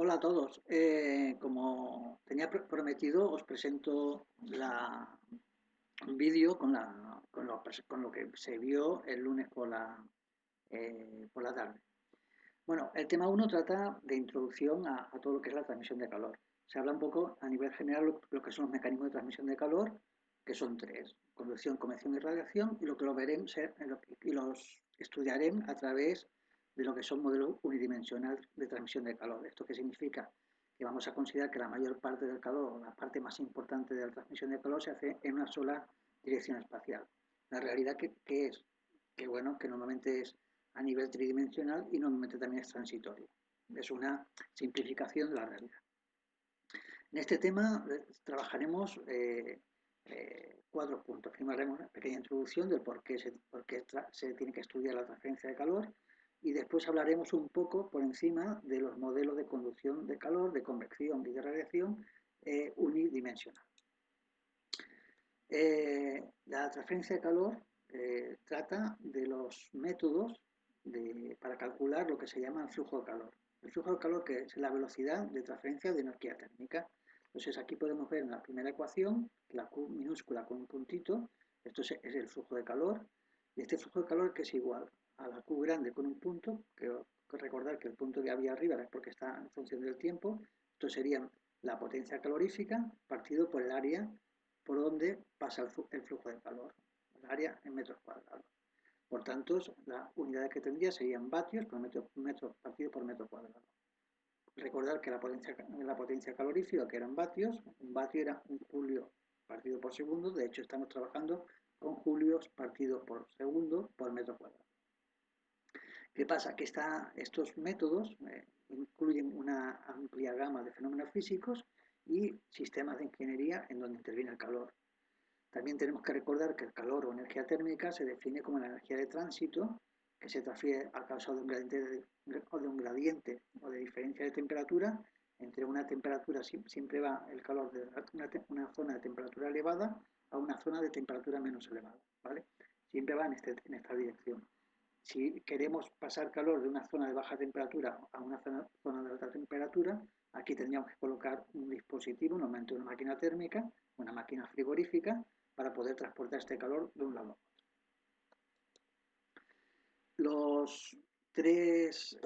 Hola a todos. Como tenía prometido, os presento un vídeo con lo que se vio el lunes por la tarde. Bueno, el tema uno trata de introducción a todo lo que es la transmisión de calor. Se habla un poco a nivel general lo que son los mecanismos de transmisión de calor, que son tres: conducción, convección y radiación, y lo que lo veremos y los estudiaremos a través de lo que son modelos unidimensionales de transmisión de calor. ¿Esto qué significa? Que vamos a considerar que la mayor parte del calor, o la parte más importante de la transmisión de calor, se hace en una sola dirección espacial. La realidad que es que, bueno, que normalmente es a nivel tridimensional y normalmente también es transitorio. Es una simplificación de la realidad. En este tema trabajaremos cuatro puntos. Primero haremos una pequeña introducción del por qué se tiene que estudiar la transferencia de calor, y después hablaremos un poco por encima de los modelos de conducción de calor, de convección y de radiación unidimensional. La transferencia de calor trata de los métodos para calcular lo que se llama el flujo de calor. El flujo de calor, que es la velocidad de transferencia de energía térmica. Entonces aquí podemos ver en la primera ecuación, la Q minúscula con un puntito, esto es el flujo de calor, y este flujo de calor, que es igual a la Q grande con un punto, que recordar que el punto que había arriba es porque está en función del tiempo. Esto sería la potencia calorífica partido por el área por donde pasa el flujo de calor, el área en metros cuadrados. Por tanto, la unidad que tendría serían vatios por metro partido por metro cuadrado. Recordar que la potencia calorífica, que eran vatios, un vatio era un julio partido por segundo. De hecho, estamos trabajando con julios partido por segundo por metro cuadrado. ¿Qué pasa? Que estos métodos incluyen una amplia gama de fenómenos físicos y sistemas de ingeniería en donde interviene el calor. También tenemos que recordar que el calor o energía térmica se define como la energía de tránsito que se transfiere a causa de un gradiente o de diferencia de temperatura. Entre una temperatura siempre va el calor de una zona de temperatura elevada a una zona de temperatura menos elevada, ¿vale? Siempre va en esta dirección. Si queremos pasar calor de una zona de baja temperatura a una zona de alta temperatura, aquí tendríamos que colocar un dispositivo, normalmente una máquina térmica, una máquina frigorífica, para poder transportar este calor de un lado a otro. Los tres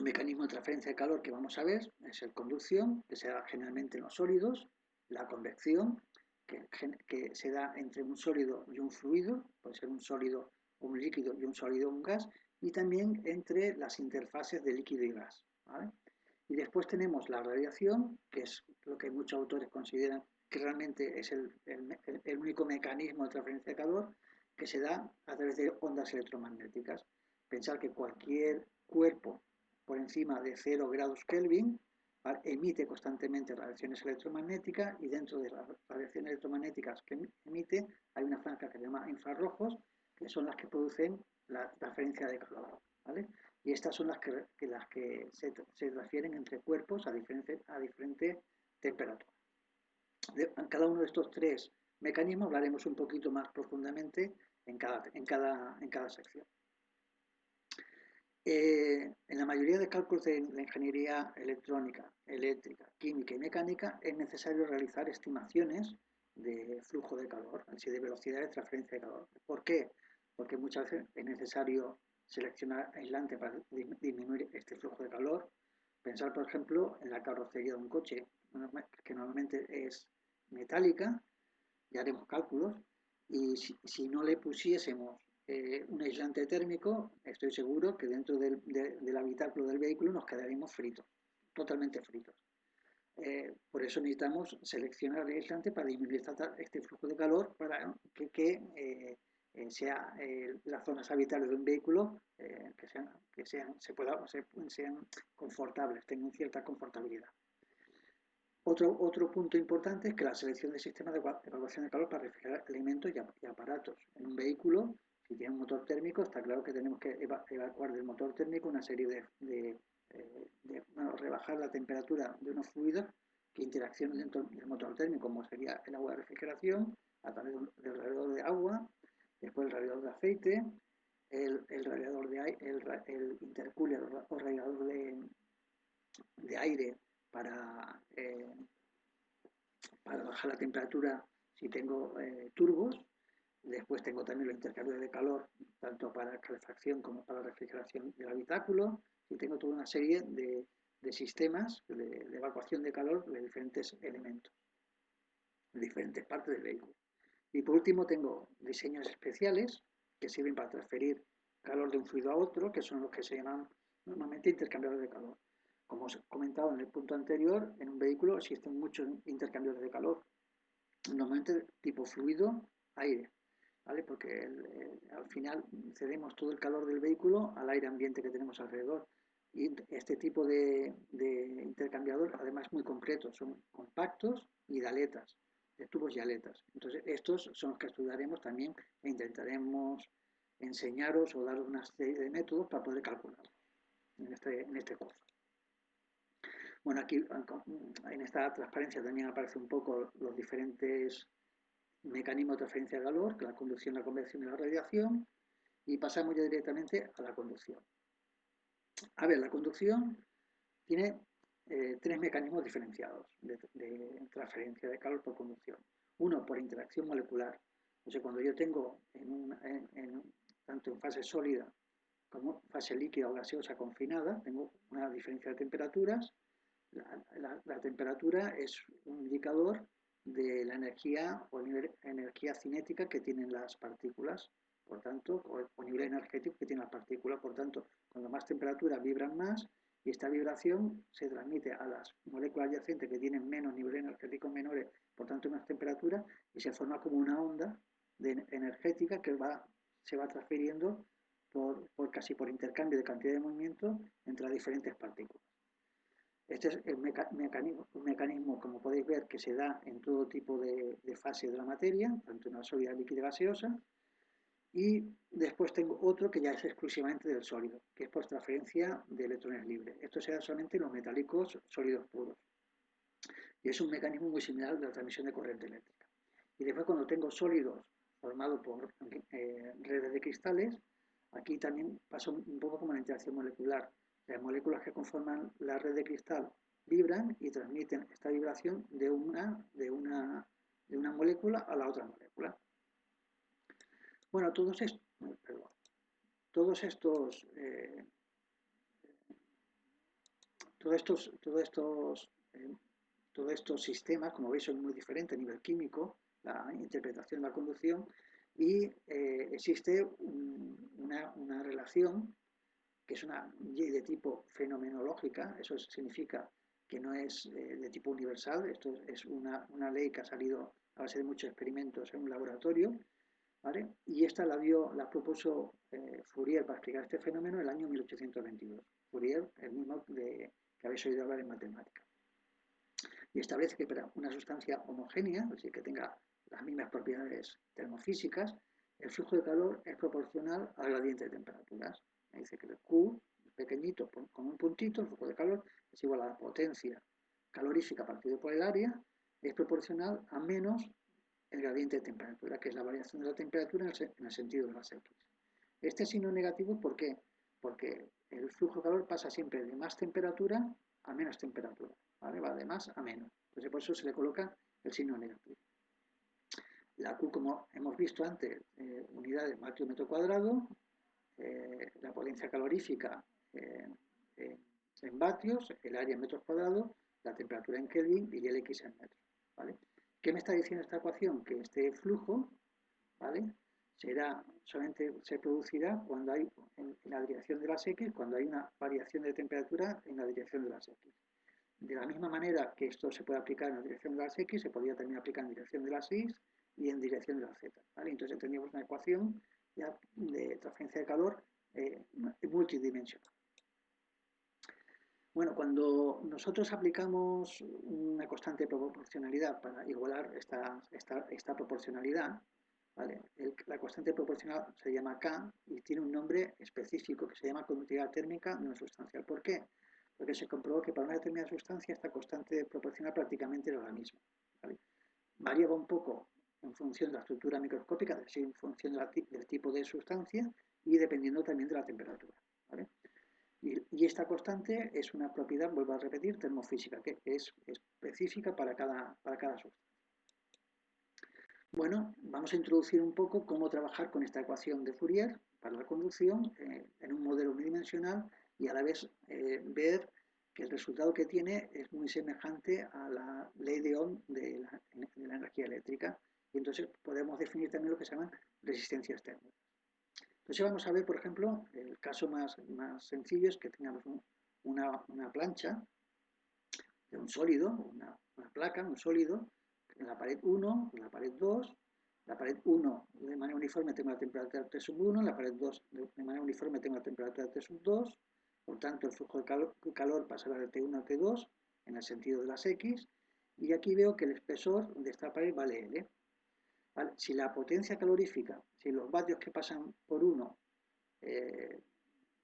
mecanismos de transferencia de calor que vamos a ver es el conducción, que se da generalmente en los sólidos; la convección, que se da entre un sólido y un fluido, puede ser un sólido, un líquido, y un sólido, un gas; y también entre las interfaces de líquido y gas, ¿vale? Y después tenemos la radiación, que es lo que muchos autores consideran que realmente es el único mecanismo de transferencia de calor, que se da a través de ondas electromagnéticas. Pensar que cualquier cuerpo por encima de 0 grados Kelvin emite constantemente radiaciones electromagnéticas, y dentro de las radiaciones electromagnéticas que emite hay una franja que se llama infrarrojos, que son las que producen la transferencia de calor, ¿vale? Y estas son las que se transfieren entre cuerpos a diferente temperatura. En cada uno de estos tres mecanismos hablaremos un poquito más profundamente en cada sección. En la mayoría de cálculos de la ingeniería electrónica, eléctrica, química y mecánica es necesario realizar estimaciones de flujo de calor, así de velocidad de transferencia de calor. ¿Por qué? Porque muchas veces es necesario seleccionar aislante para disminuir este flujo de calor. Pensar, por ejemplo, en la carrocería de un coche, que normalmente es metálica. Ya haremos cálculos, y si no le pusiésemos un aislante térmico, estoy seguro que dentro del habitáculo del vehículo nos quedaríamos fritos, totalmente fritos. Por eso necesitamos seleccionar el aislante para disminuir este flujo de calor, para sea las zonas habitables de un vehículo sean confortables, tengan cierta confortabilidad. Otro punto importante es que la selección de sistemas de evacuación de calor para refrigerar elementos y aparatos. En un vehículo, si tiene un motor térmico, está claro que tenemos que evacuar del motor térmico una serie rebajar la temperatura de unos fluidos que interaccionan dentro del motor térmico, como sería el agua de refrigeración, a través del radiador de agua, después el radiador de aceite, el radiador de aire, el intercooler o radiador de aire para bajar la temperatura si tengo turbos. Después tengo también los intercambios de calor, tanto para calefacción como para refrigeración del habitáculo. Y tengo toda una serie de sistemas de evacuación de calor de diferentes elementos, de diferentes partes del vehículo. Y por último tengo diseños especiales que sirven para transferir calor de un fluido a otro, que son los que se llaman normalmente intercambiadores de calor. Como os he comentado en el punto anterior, en un vehículo existen muchos intercambiadores de calor, normalmente tipo fluido-aire, ¿vale? Porque al final cedemos todo el calor del vehículo al aire ambiente que tenemos alrededor. Y este tipo de intercambiador, además, muy concretos, son compactos y de aletas, de tubos y aletas. Entonces, estos son los que estudiaremos también e intentaremos enseñaros o daros una serie de métodos para poder calcularlo en este curso. Bueno, aquí en esta transparencia también aparece un poco los diferentes mecanismos de transferencia de calor, la conducción, la convección y la radiación, y pasamos ya directamente a la conducción. A ver, la conducción tiene tres mecanismos diferenciados de transferencia de calor por conducción. Uno, por interacción molecular. O sea, cuando yo tengo tanto en fase sólida como fase líquida o gaseosa confinada, tengo una diferencia de temperaturas. La temperatura es un indicador de la energía o energía cinética que tienen las partículas, por tanto, o nivel energético que tienen las partículas. Por tanto, cuando más temperatura vibran más y esta vibración se transmite a las moléculas adyacentes que tienen menos nivel energético menores, por tanto menos temperatura, y se forma como una onda energética que se va transfiriendo casi por intercambio de cantidad de movimiento entre las diferentes partículas. Este es el mecanismo, como podéis ver, que se da en todo tipo de fases de la materia, tanto en la sólida, líquida y gaseosa. Y después tengo otro que ya es exclusivamente del sólido, que es por transferencia de electrones libres. Esto se da solamente en los metálicos sólidos puros. Y es un mecanismo muy similar de la transmisión de corriente eléctrica. Y después cuando tengo sólidos formados por redes de cristales, aquí también pasa un poco como la interacción molecular. Las moléculas que conforman la red de cristal vibran y transmiten esta vibración de una molécula a la otra molécula. Bueno, todos estos, todos estos sistemas, como veis, son muy diferentes a nivel químico, la interpretación de la conducción, y existe una relación que es una Y de tipo fenomenológica. Eso significa que no es de tipo universal. Esto es una ley que ha salido a base de muchos experimentos en un laboratorio, ¿vale? Y esta la propuso Fourier para explicar este fenómeno en el año 1822. Fourier, el mismo que habéis oído hablar en matemática. Y establece que para una sustancia homogénea, es decir, que tenga las mismas propiedades termofísicas, el flujo de calor es proporcional al gradiente de temperaturas. Me dice que el Q, pequeñito, con un puntito, el flujo de calor, es igual a la potencia calorífica partido por el área, es proporcional a menos el gradiente de temperatura, que es la variación de la temperatura en el sentido de las X. Este signo negativo, ¿por qué? Porque el flujo de calor pasa siempre de más temperatura a menos temperatura, ¿vale? Va de más a menos. Entonces por eso se le coloca el signo negativo. La Q, como hemos visto antes, unidades metro metro cuadrado, la potencia calorífica en vatios, el área en metros cuadrados, la temperatura en Kelvin y el X en metros, ¿vale? ¿Qué me está diciendo esta ecuación? Que este flujo, ¿vale?, solamente se producirá cuando hay, en la dirección de las X, cuando hay una variación de temperatura en la dirección de las X. De la misma manera que esto se puede aplicar en la dirección de las X, se podría también aplicar en dirección de las Y y en dirección de las Z, ¿vale? Entonces tendríamos una ecuación ya de transferencia de calor multidimensional. Bueno, cuando nosotros aplicamos una constante de proporcionalidad para igualar esta proporcionalidad, ¿vale? La constante proporcional se llama K y tiene un nombre específico que se llama conductividad térmica no sustancial. ¿Por qué? Porque se comprobó que para una determinada sustancia esta constante proporcional prácticamente era la misma, ¿vale? Variaba un poco en función de la estructura microscópica, es decir, en función del tipo de sustancia y dependiendo también de la temperatura, ¿vale? Y esta constante es una propiedad, vuelvo a repetir, termofísica, que es específica para cada sustancia. Bueno, vamos a introducir un poco cómo trabajar con esta ecuación de Fourier para la conducción en un modelo unidimensional y a la vez ver que el resultado que tiene es muy semejante a la ley de Ohm de la energía eléctrica. Y entonces podemos definir también lo que se llaman resistencias térmicas. Entonces vamos a ver, por ejemplo, el caso más sencillo es que tengamos una plancha de un sólido, una placa, un sólido, en la pared 1, en la pared 2, la pared 1 de manera uniforme tengo la temperatura T sub 1, en la pared 2 de manera uniforme tengo la temperatura T sub 2, por tanto el flujo de calor pasará de T1 a T2 en el sentido de las X, y aquí veo que el espesor de esta pared vale L. ¿Vale? Si la potencia calorífica, si los vatios que pasan por 1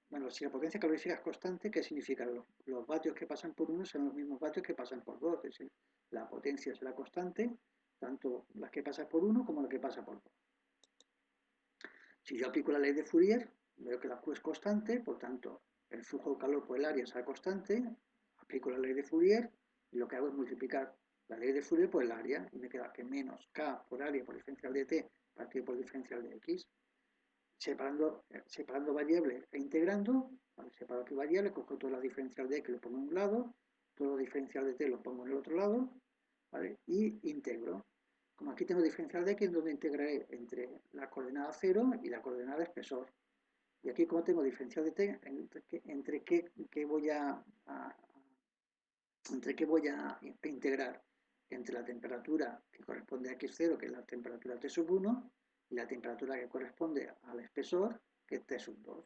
bueno, si la potencia calorífica es constante, ¿qué significa? Los vatios que pasan por 1 son los mismos vatios que pasan por 2, es decir, la potencia será constante, tanto las que pasan por 1 como las que pasan por 2. Si yo aplico la ley de Fourier, veo que la Q es constante, por tanto, el flujo de calor por el área será constante, aplico la ley de Fourier y lo que hago es multiplicar la ley de Fourier por el área y me queda que menos K por área por diferencial de T partido por diferencial de X. Separando variables e integrando, ¿vale? Separo aquí variables, cojo toda la diferencial de X, lo pongo en un lado, todo la diferencial de T lo pongo en el otro lado, ¿vale? Y integro. Como aquí tengo diferencial de X, donde integraré entre la coordenada 0 y la coordenada espesor. Y aquí como tengo diferencial de T, entre qué voy a integrar entre la temperatura que corresponde a X0, que es la temperatura T sub 1, y la temperatura que corresponde al espesor, que es T sub 2.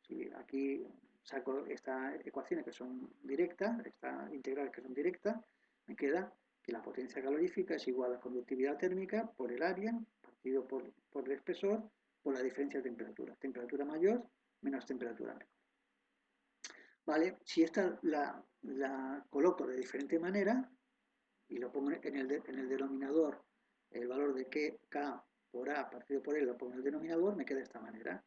Si aquí saco estas ecuaciones que son directas, estas integrales que son directas, me queda que la potencia calorífica es igual a la conductividad térmica por el área, partido por el espesor, por la diferencia de temperatura. Temperatura mayor menos temperatura menor. ¿Vale? Si esta la coloco de diferente manera y lo pongo en el denominador, el valor de K por A partido por L lo pongo en el denominador, me queda de esta manera.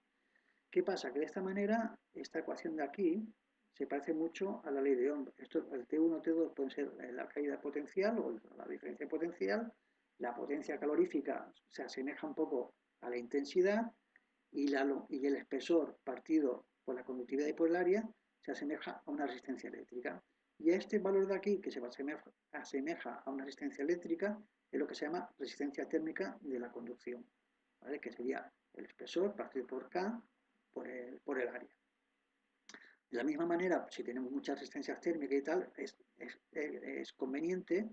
¿Qué pasa? Que de esta manera, esta ecuación de aquí se parece mucho a la ley de Ohm. Esto, el T1, T2 puede ser la caída potencial o la diferencia potencial, la potencia calorífica se asemeja un poco a la intensidad y el espesor partido por la conductividad y por el área se asemeja a una resistencia eléctrica. Y este valor de aquí, que se asemeja a una resistencia eléctrica, es lo que se llama resistencia térmica de la conducción, ¿vale? Que sería el espesor partido por K por el área. De la misma manera, si tenemos muchas resistencias térmicas y tal, es conveniente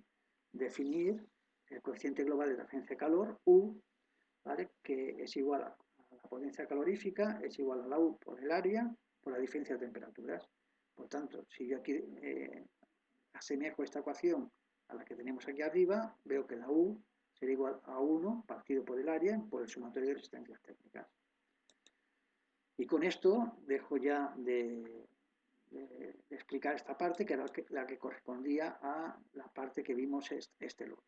definir el coeficiente global de transferencia de calor, U, ¿vale? Que es igual a la potencia calorífica, es igual a la U por el área, por la diferencia de temperaturas. Por tanto, si yo aquí asemejo esta ecuación a la que tenemos aquí arriba, veo que la U será igual a 1 partido por el área por el sumatorio de resistencias térmicas. Y con esto dejo ya de explicar esta parte, que era la que correspondía a la parte que vimos este lunes.